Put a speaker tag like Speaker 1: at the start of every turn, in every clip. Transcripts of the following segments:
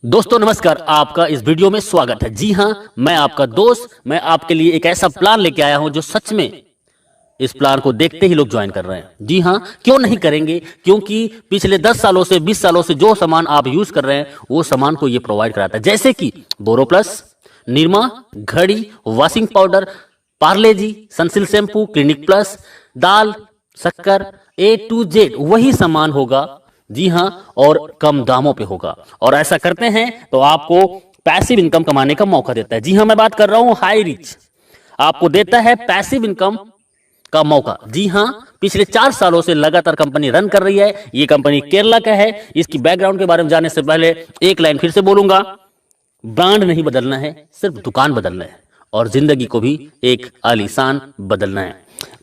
Speaker 1: दोस्तों नमस्कार, आपका इस वीडियो में स्वागत है। जी हां, मैं आपका दोस्त, मैं आपके लिए एक ऐसा प्लान लेके आया हूं जो सच में इस प्लान को देखते ही लोग ज्वाइन कर रहे हैं। जी हां, क्यों नहीं करेंगे? क्योंकि पिछले 10 सालों से 20 सालों से जो सामान आप यूज कर रहे हैं वो सामान को ये प्रोवाइड कराता है, जैसे कि बोरो प्लस, निरमा, घड़ी, वॉशिंग पाउडर, पार्ले जी, सनसिल्क शैम्पू, क्लिनिक प्लस, दाल, शक्कर, A to Z वही सामान होगा। जी हां, और कम दामों पे होगा। और ऐसा करते हैं तो आपको पैसिव इनकम कमाने का मौका देता है। जी हां, मैं बात कर रहा हूं हाई रिच, आपको देता है पैसिव इनकम का मौका। जी हां, पिछले 4 सालों से लगातार कंपनी रन कर रही है। ये कंपनी केरला का है। इसकी बैकग्राउंड के बारे में जानने से पहले एक लाइन फिर से बोलूंगा, ब्रांड नहीं बदलना है, सिर्फ दुकान बदलना है और जिंदगी को भी एक आलीशान बदलना है।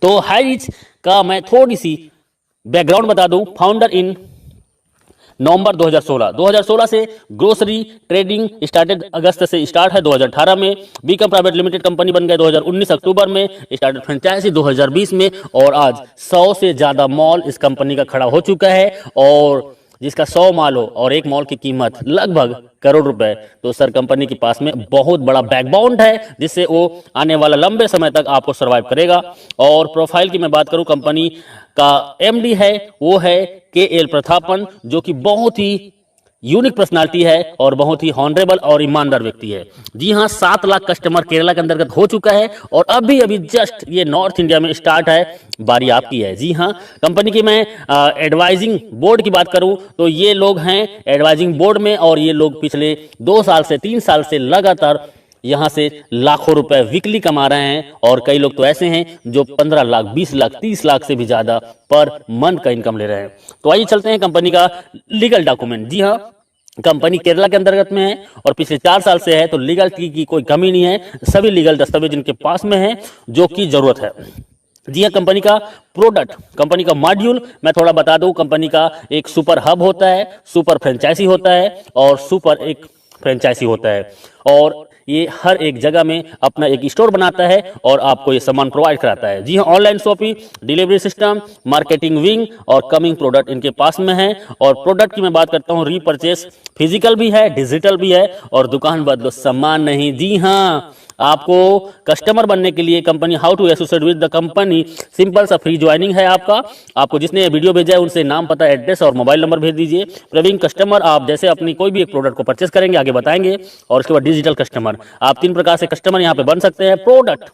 Speaker 1: तो हाई रिच का मैं थोड़ी सी बैकग्राउंड बता दूं। फाउंडर इन नवंबर 2016 से ग्रोसरी ट्रेडिंग स्टार्टेड, अगस्त से स्टार्ट है 2018 में। बीकम प्राइवेट लिमिटेड कंपनी बन गए 2019 अक्टूबर में। स्टार्टेड फ्रेंचाइजी 2020 में और आज 100 से ज्यादा मॉल इस कंपनी का खड़ा हो चुका है। और जिसका 100 मॉल हो और एक मॉल की कीमत लगभग करोड़ रुपए, तो सर कंपनी के पास में बहुत बड़ा बैकबोन है जिससे वो आने वाला लंबे समय तक आपको सर्वाइव करेगा। और प्रोफाइल की मैं बात करूं, कंपनी का एमडी है वो है KL प्रथापन, जो कि बहुत ही यूनिक पर्सनालिटी है और बहुत ही हॉनरेबल और ईमानदार व्यक्ति है। जी हां, 7 लाख कस्टमर केरला के अंतर्गत हो चुका है और अभी अभी जस्ट ये नॉर्थ इंडिया में स्टार्ट है, बारी आपकी है। जी हां, कंपनी की मैं एडवाइजिंग बोर्ड की बात करूं तो ये लोग हैं एडवाइजिंग बोर्ड में और ये लोग पिछले 2 साल से 3 साल से लगातार यहां से लाखों रुपए वीकली कमा रहे हैं। और कई लोग तो ऐसे हैं जो 15 लाख, 20 लाख, 30 लाख से भी ज्यादा पर मंथ का इनकम ले रहे हैं। तो आइए चलते हैं कंपनी का लीगल डॉक्यूमेंट। जी हां, कंपनी केरला के अंतर्गत में है और पिछले 4 साल से है, तो लीगल की कोई कमी नहीं है। सभी लीगल दस्तावेज इनके पास में है जो कि जरूरत है। जी हाँ, कंपनी का प्रोडक्ट, कंपनी का मॉड्यूल मैं थोड़ा बता दूं। कंपनी का एक सुपर हब होता है, सुपर फ्रेंचाइजी होता है और सुपर एक फ्रेंचाइजी होता है। और ये हर एक जगह में अपना एक स्टोर बनाता है और आपको ये सामान प्रोवाइड कराता है। जी हाँ, online shopping, delivery system, marketing wing और कमिंग प्रोडक्ट इनके पास में है। और प्रोडक्ट की मैं बात करता हूँ, रीपरचेस फिजिकल भी है, डिजिटल भी है और दुकान बदलो सामान नहीं। जी हाँ, आपको कस्टमर बनने के लिए company how to associate with the company, simple सा फ्री ज्वाइनिंग है आपको जिसने ये वीडियो भेजा है उनसे नाम, पता, एड्रेस और मोबाइल नंबर भेज दीजिए। प्रवीण कस्टमर, आप जैसे अपनी कोई भी एक प्रोडक्ट को परचेस करेंगे आगे बताएंगे। और उसके बाद डिजिटल कस्टमर, आप 3 प्रकार से कस्टमर यहाँ पे बन सकते हैं। प्रोडक्ट,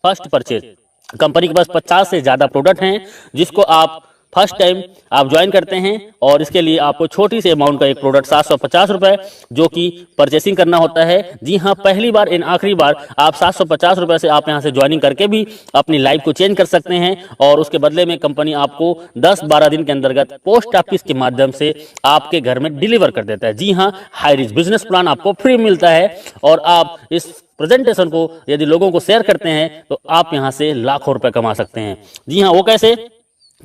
Speaker 1: फर्स्ट परचेज, कंपनी के पास 50 से ज्यादा प्रोडक्ट हैं जिसको आप फर्स्ट टाइम आप ज्वाइन करते हैं और इसके लिए आपको छोटी सी अमाउंट का एक प्रोडक्ट 750 रुपए जो कि परचेसिंग करना होता है। जी हाँ, पहली बार इन आखिरी बार आप 750 रुपए से आप यहां से ज्वाइनिंग करके भी अपनी लाइफ को चेंज कर सकते हैं। और उसके बदले में कंपनी आपको 10-12 दिन के अंतर्गत पोस्ट ऑफिस के माध्यम से आपके घर में डिलीवर कर देता है। जी हाँ, हाई रिच बिजनेस प्लान आपको फ्री मिलता है और आप इस प्रेजेंटेशन को यदि लोगों को शेयर करते हैं तो आप यहां से लाखों रुपए कमा सकते हैं। जी हाँ, वो कैसे?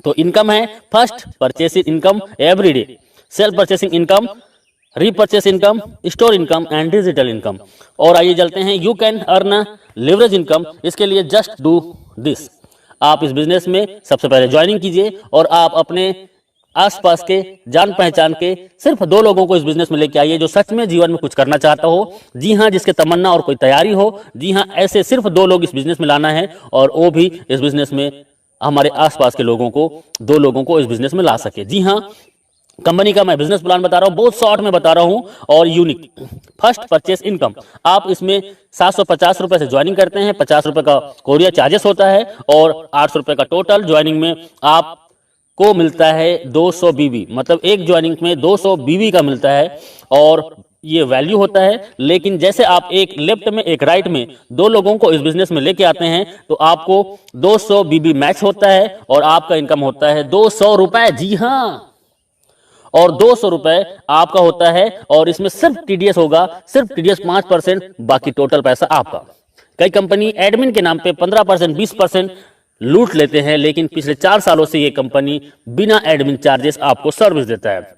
Speaker 1: तो इनकम है, first purchasing income everyday, self purchasing income, repurchase income, store income and digital income. और आइए चलते हैं, you can earn leverage income. इसके लिए जस्ट डू दिस, आप इस बिजनेस में सबसे पहले ज्वाइनिंग कीजिए और आप अपने आसपास के जान पहचान के सिर्फ 2 लोगों को इस बिजनेस में लेके आइए जो सच में जीवन में कुछ करना चाहता हो। जी हाँ, जिसके तमन्ना और कोई तैयारी हो। जी हाँ, ऐसे सिर्फ 2 लोग इस बिजनेस में लाना है और वो भी इस बिजनेस में हमारे आसपास के लोगों को, 2 लोगों को इस बिजनेस में ला सके। जी हाँ, कंपनी का मैं बिजनेस प्लान बता रहा हूं, बहुत शॉर्ट में बता रहा हूं और यूनिक। फर्स्ट परचेस इनकम, आप इसमें 750 रुपए से ज्वाइनिंग करते हैं, 50 रुपए का कोरियर चार्जेस होता है और 800 रुपए का टोटल ज्वाइनिंग में आपको मिलता है 200 बीबी, मतलब एक ज्वाइनिंग में 200 बीबी का मिलता है और ये वैल्यू होता है। लेकिन जैसे आप एक लेफ्ट में एक राइट में 2 लोगों को इस बिजनेस में लेके आते हैं तो आपको 200 बीबी मैच होता है और आपका इनकम होता है 200 रुपए। जी हाँ, और 200 रुपए आपका होता है और इसमें सिर्फ टीडीएस होगा, सिर्फ टीडीएस 5%, बाकी टोटल पैसा आपका। कई कंपनी एडमिन के नाम पे 15%, 20% लूट लेते हैं, लेकिन पिछले 4 सालों से ये कंपनी बिना एडमिन चार्जेस आपको सर्विस देता है।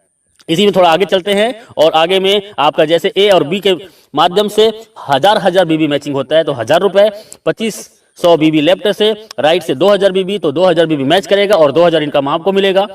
Speaker 1: इसी में थोड़ा आगे चलते हैं और आगे में आपका जैसे ए और बी के माध्यम से हजार बीबी मैचिंग होता है तो 1000 रुपए, 2500 बीबी लेफ्ट से, राइट से 2000 बीबी, तो 2000 बीबी मैच करेगा और 2000 इनकम आपको मिलेगा।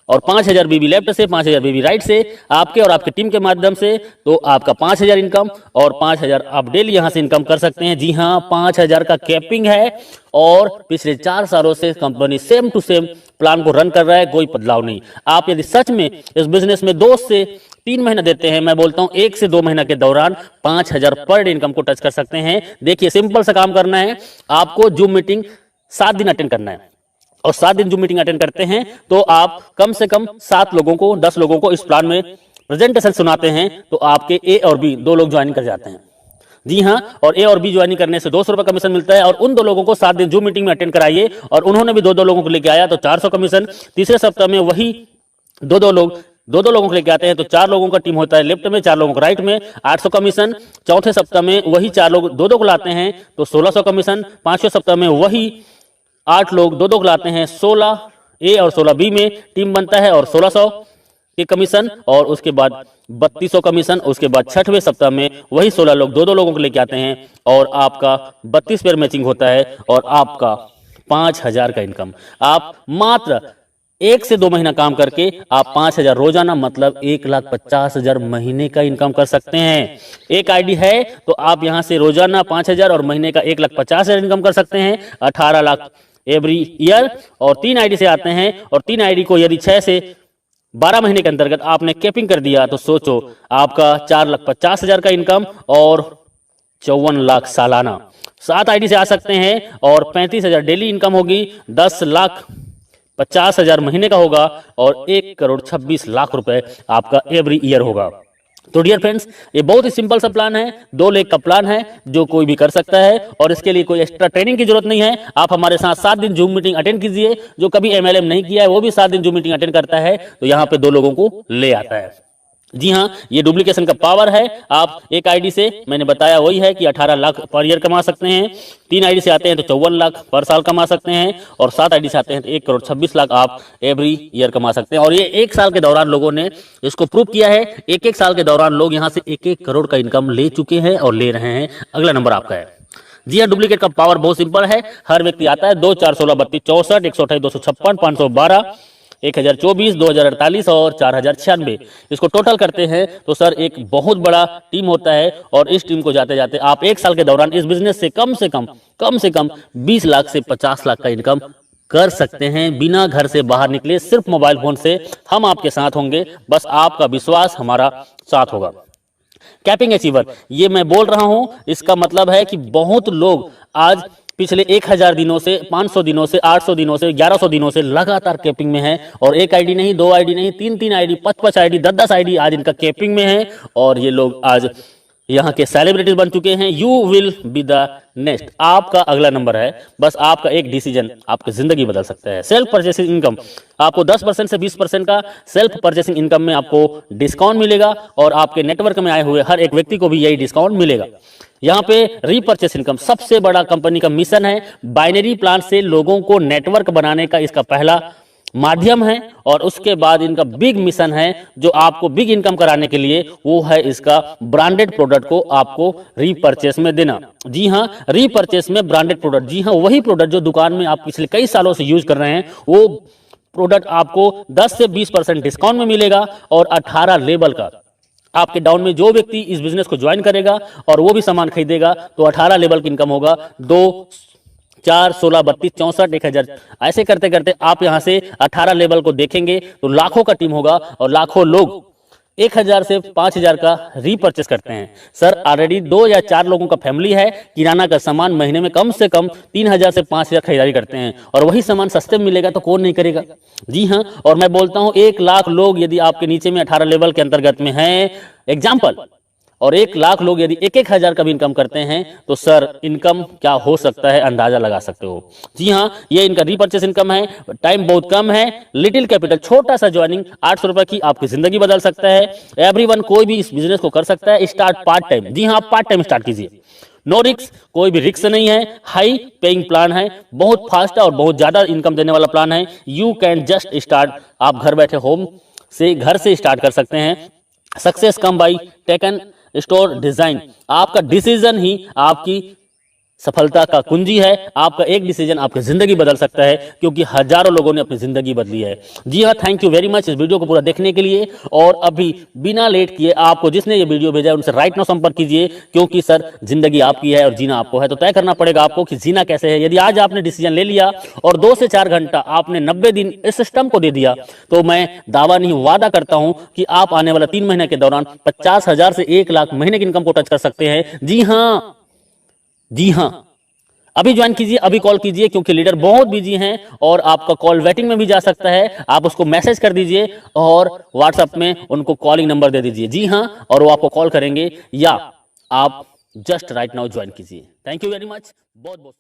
Speaker 1: और 5,000 बीबी लेफ्ट से, 5,000 बीबी राइट से, आपके और आपकी टीम के माध्यम से, तो आपका 5,000 इनकम और 5,000 आप डेली यहां से इनकम कर सकते हैं। जी हां, 5,000 का कैपिंग है और पिछले 4 सालों से company same to same plan को रन कर रहा है, कोई बदलाव नहीं। आप यदि सच में इस बिजनेस में 2 से 3 महीना देते हैं, मैं बोलता हूं 1 से 2 महीना के दौरान 5,000 पर डे इनकम को टच कर सकते हैं। देखिए, सिंपल सा काम करना है, आपको जूम मीटिंग 7 दिन अटेंड करना है और 7 दिन जूम मीटिंग अटेंड करते हैं तो आप कम से कम 7 लोगों को, 10 लोगों को इस प्लान में प्रेजेंटेशन सुनाते हैं, तो आपके ए और बी 2 लोग ज्वाइन कर जाते हैं। जी हां, और ए और बी ज्वाइनिंग करने से 200 रुपए कमीशन मिलता है और उन 2 लोगों को 7 दिन जूम मीटिंग में अटेंड कराइए और उन्होंने भी 2-2 लोगों को लेके आया तो 400 कमीशन। तीसरे सप्ताह में वही 2-2 लोगों को लेके आते हैं तो 4 लोगों का टीम होता है लेफ्ट में, 4 लोगों को राइट में, 800 कमीशन। चौथे सप्ताह में वही 4 लोग 2-2 को लाते हैं तो 1600 कमीशन। पांचवें सप्ताह में वही 8 लोग 2-2 को लाते हैं, 16 ए और 16 बी में टीम बनता है और 1600 के कमीशन और उसके बाद 3200 कमीशन। उसके बाद छठवें सप्ताह में वही 16 लोग 2-2 लोगों को लेके आते हैं और आपका 32 पेयर मैचिंग होता है और आपका 5,000 का इनकम। आप मात्र 1 से 2 महीना काम करके आप 5,000 रोजाना मतलब 1,50,000 महीने का इनकम कर सकते हैं। एक आईडी है तो आप यहां से रोजाना 5,000 और महीने का 1,50,000 इनकम कर सकते हैं, 18 लाख एवरी ईयर। और 3 आईडी से आते हैं और 3 आईडी को यदि 6 से 12 महीने के अंतर्गत आपने कैपिंग कर दिया तो सोचो आपका 4,50,000 का इनकम और 54 लाख सालाना। 7 आईडी से आ सकते हैं और 35,000 डेली इनकम होगी, 10,50,000 महीने का होगा और 1,26,00,000 रुपए आपका एवरी ईयर होगा। तो डियर फ्रेंड्स, ये बहुत ही सिंपल सा प्लान है, 2 लाख का प्लान है जो कोई भी कर सकता है और इसके लिए कोई एक्स्ट्रा ट्रेनिंग की जरूरत नहीं है। आप हमारे साथ 7 दिन जूम मीटिंग अटेंड कीजिए। जो कभी एमएलएम नहीं किया है वो भी 7 दिन जूम मीटिंग अटेंड करता है तो यहाँ पे 2 लोगों को ले आता है। जी हाँ, ये डुप्लीकेशन का पावर है। आप एक आईडी से, मैंने बताया वही है कि 18 लाख पर ईयर कमा सकते हैं, 3 आईडी से आते हैं तो 54 लाख पर साल कमा सकते हैं और 7 आईडी से आते हैं तो 1,26,00,000 आप एवरी ईयर कमा सकते हैं। और ये 1 साल के दौरान लोगों ने इसको प्रूव किया है। 1-1 साल के दौरान लोग यहाँ से 1-1 करोड़ का इनकम ले चुके हैं और ले रहे हैं। अगला नंबर आपका है। जी हाँ, डुप्लीकेट का पावर बहुत सिंपल है। हर व्यक्ति आता है 2, 4, 16, 32, 64, 128, 256, 512, 1,024, 2,048 और 4,096। इसको टोटल करते हैं तो सर एक बहुत बड़ा टीम होता है और इस टीम को जाते जाते आप 1 साल के दौरान इस बिजनेस से कम से कम 20 लाख से 50 लाख का इनकम कर सकते हैं बिना घर से बाहर निकले। सिर्फ मोबाइल फोन से हम आपके साथ होंगे, बस आपका विश्वास हमारा साथ होगा। कैपिंग अचीवर, ये मैं बोल रहा हूं, इसका मतलब है कि बहुत लोग आज पिछले 1000 दिनों से, 500 दिनों से, 800 दिनों से, 1100 दिनों से लगातार कैपिंग में है और 1 आईडी नहीं, 2 आईडी नहीं, 3-3 आईडी, 5-5 आईडी, 10-10 आईडी आज इनका कैपिंग में है और ये लोग आज यहाँ के सेलिब्रिटीज बन चुके हैं। You will be the next, आपका अगला नंबर है। बस आपका एक डिसीजन आपकी जिंदगी बदल सकता है। सेल्फ परचेसिंग इनकम, आपको 10% से 20% का सेल्फ परचेसिंग इनकम में आपको डिस्काउंट मिलेगा और आपके नेटवर्क में आए हुए हर एक व्यक्ति को भी यही डिस्काउंट मिलेगा। यहाँ पे रीपर्चेस इनकम सबसे बड़ा कंपनी का मिशन है। बाइनरी प्लान से लोगों को नेटवर्क बनाने का इसका पहला माध्यम है और उसके बाद इनका बिग मिशन है जो आपको बिग इनकम कराने के लिए, वो है इसका ब्रांडेड प्रोडक्ट को आपको रीपर्चेस में देना। जी हाँ, रीपर्चेस में ब्रांडेड प्रोडक्ट, जी हाँ, वही प्रोडक्ट जो दुकान में आप पिछले कई सालों से यूज कर रहे हैं, वो प्रोडक्ट आपको 10 से 20% डिस्काउंट में मिलेगा और 18 लेवल का आपके डाउन में जो व्यक्ति इस बिजनेस को ज्वाइन करेगा और वो भी सामान खरीदेगा तो 18 लेवल की इनकम होगा। 2, 4, 16, 32, 64, 1,000 ऐसे करते करते आप यहां से 18 लेवल को देखेंगे तो लाखों का टीम होगा और लाखों लोग 1,000 से 5,000 का रीपर्चेस करते हैं। सर ऑलरेडी 2 या 4 लोगों का फैमिली है, किराना का सामान महीने में कम से कम 3,000 से 5,000 खरीदारी करते हैं और वही सामान सस्ते में मिलेगा तो कौन नहीं करेगा। जी हाँ, और मैं बोलता हूं 1 लाख लोग यदि आपके नीचे में 18 लेवल के अंतर्गत में हैं, एग्जाम्पल, और 1 लाख लोग यदि 1-1 हजार का भी इनकम करते हैं तो सर इनकम क्या हो सकता है अंदाजा लगा सकते हो। जी हाँ, ये इनका रीपर्चेस इनकम है। टाइम बहुत कम है, लिटिल कैपिटल, छोटा सा ज्वाइनिंग 800 रुपए की आपकी जिंदगी बदल सकता है। एवरीवन, कोई भी इस बिजनेस को कर सकता है। स्टार्ट पार्ट टाइम, जी हाँ, आप पार्ट टाइम स्टार्ट कीजिए। नो रिक्स, कोई भी रिक्स नहीं है। हाई पेइंग प्लान है, बहुत फास्ट और बहुत ज्यादा इनकम देने वाला प्लान है। यू कैन जस्ट स्टार्ट, आप घर बैठे होम से, घर से स्टार्ट कर सकते हैं। Success come by taken store design, आपका डिसीजन ही आपकी सफलता का कुंजी है। आपका एक डिसीजन आपकी जिंदगी बदल सकता है, क्योंकि हजारों लोगों ने अपनी जिंदगी बदली है। जी हाँ, थैंक यू वेरी मच इस वीडियो को पूरा देखने के लिए। और अभी बिना लेट किए आपको जिसने ये वीडियो भेजा है उनसे राइट नाउ संपर्क कीजिए, क्योंकि सर जिंदगी आपकी है और जीना आपको है। तो तय करना पड़ेगा आपको कि जीना कैसे है। यदि आज आपने डिसीजन ले लिया और 2 से 4 घंटा आपने 90 दिन इस सिस्टम को दे दिया, तो मैं दावा नहीं वादा करता हूं कि आप आने वाला 3 महीने के दौरान 50,000 से 1 लाख महीने की इनकम को टच कर सकते हैं। जी हाँ, जी हां, अभी ज्वाइन कीजिए, अभी कॉल कीजिए, क्योंकि लीडर बहुत बिजी हैं और आपका कॉल वेटिंग में भी जा सकता है। आप उसको मैसेज कर दीजिए और व्हाट्सएप में उनको कॉलिंग नंबर दे दीजिए। जी हां, और वो आपको कॉल करेंगे, या आप जस्ट राइट नाउ ज्वाइन कीजिए। थैंक यू वेरी मच, बहुत बहुत